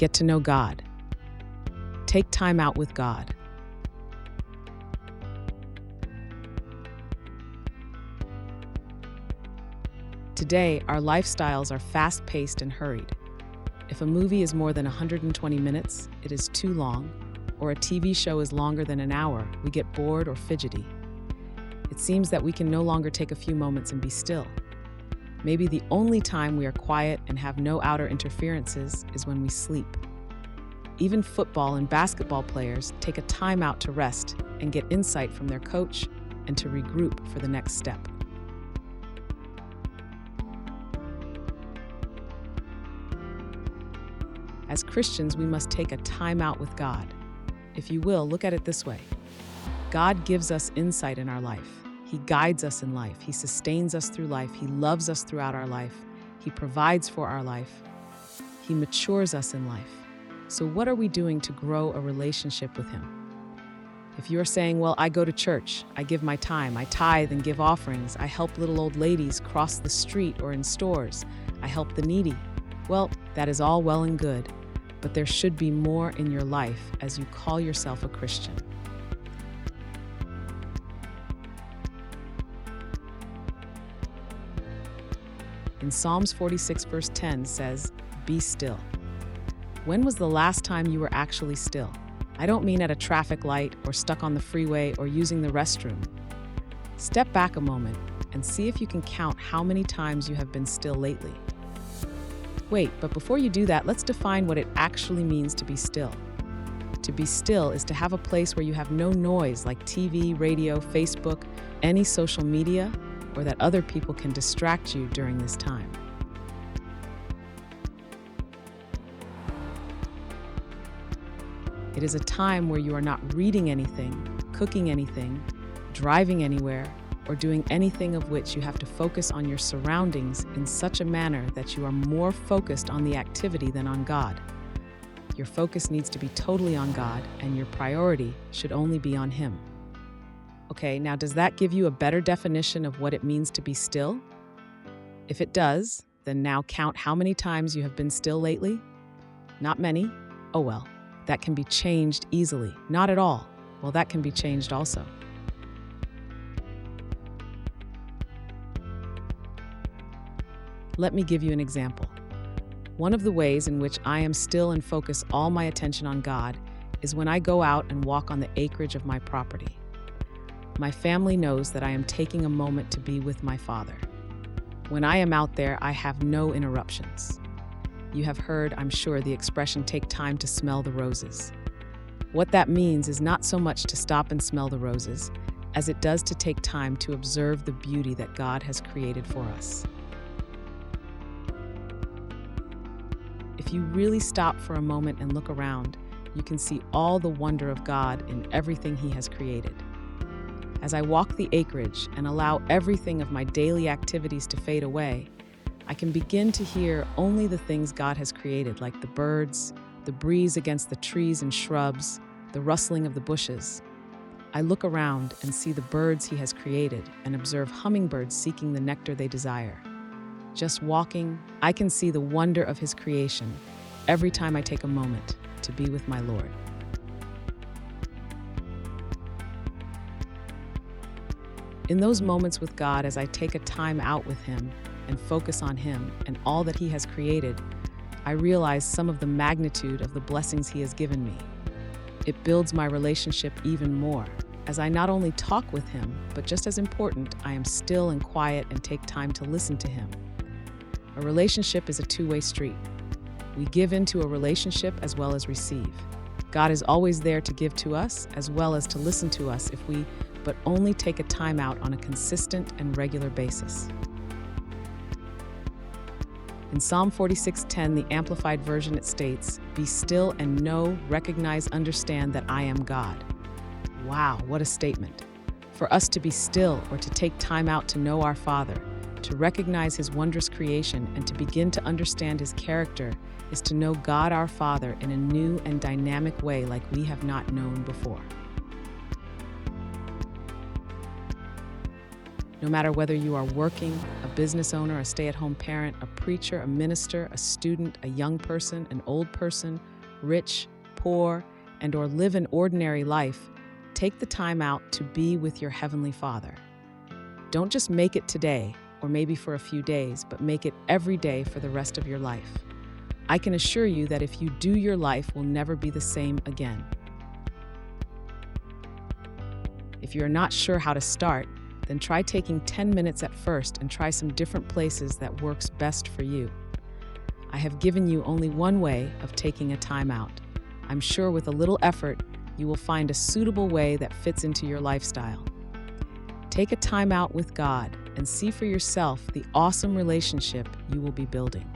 Get to know God. Take time out with God. Today, our lifestyles are fast-paced and hurried. If a movie is more than 120 minutes, it is too long, or a TV show is longer than an hour, we get bored or fidgety. It seems that we can no longer take a few moments and be still. Maybe the only time we are quiet and have no outer interferences is when we sleep. Even football and basketball players take a time out to rest and get insight from their coach and to regroup for the next step. As Christians, we must take a time out with God. If you will, look at it this way. God gives us insight in our life. He guides us in life. He sustains us through life. He loves us throughout our life. He provides for our life. He matures us in life. So what are we doing to grow a relationship with Him? If you're saying, well, I go to church, I give my time, I tithe and give offerings, I help little old ladies cross the street or in stores, I help the needy, well, that is all well and good. But there should be more in your life as you call yourself a Christian. In Psalms 46 verse 10 says, "Be still." When was the last time you were actually still? I don't mean at a traffic light or stuck on the freeway or using the restroom. Step back a moment and see if you can count how many times you have been still lately. Wait, but before you do that, let's define what it actually means to be still. To be still is to have a place where you have no noise like TV, radio, Facebook, any social media, or that other people can distract you during this time. It is a time where you are not reading anything, cooking anything, driving anywhere, or doing anything of which you have to focus on your surroundings in such a manner that you are more focused on the activity than on God. Your focus needs to be totally on God, and your priority should only be on Him. Okay, now does that give you a better definition of what it means to be still? If it does, then now count how many times you have been still lately. Not many? Oh well, that can be changed easily. Not at all. Well, that can be changed also. Let me give you an example. One of the ways in which I am still and focus all my attention on God is when I go out and walk on the acreage of my property. My family knows that I am taking a moment to be with my Father. When I am out there, I have no interruptions. You have heard, I'm sure, the expression, take time to smell the roses. What that means is not so much to stop and smell the roses, as it does to take time to observe the beauty that God has created for us. If you really stop for a moment and look around, you can see all the wonder of God in everything He has created. As I walk the acreage and allow everything of my daily activities to fade away, I can begin to hear only the things God has created, like the birds, the breeze against the trees and shrubs, the rustling of the bushes. I look around and see the birds He has created and observe hummingbirds seeking the nectar they desire. Just walking, I can see the wonder of His creation every time I take a moment to be with my Lord. In those moments with God, as I take a time out with Him and focus on Him and all that He has created, I realize some of the magnitude of the blessings He has given me. It builds my relationship even more, as I not only talk with Him, but just as important, I am still and quiet and take time to listen to Him. A relationship is a two-way street. We give into a relationship as well as receive. God is always there to give to us as well as to listen to us if we but only take a time out on a consistent and regular basis. In Psalm 46:10, the Amplified Version, it states, "Be still and know, recognize, understand that I am God." Wow, what a statement. For us to be still or to take time out to know our Father, to recognize His wondrous creation, and to begin to understand His character is to know God our Father in a new and dynamic way like we have not known before. No matter whether you are working, a business owner, a stay-at-home parent, a preacher, a minister, a student, a young person, an old person, rich, poor, and/or live an ordinary life, take the time out to be with your Heavenly Father. Don't just make it today, or maybe for a few days, but make it every day for the rest of your life. I can assure you that if you do, your life will never be the same again. If you're not sure how to start, then try taking 10 minutes at first and try some different places that works best for you. I have given you only one way of taking a time out. I'm sure with a little effort, you will find a suitable way that fits into your lifestyle. Take a time out with God and see for yourself the awesome relationship you will be building.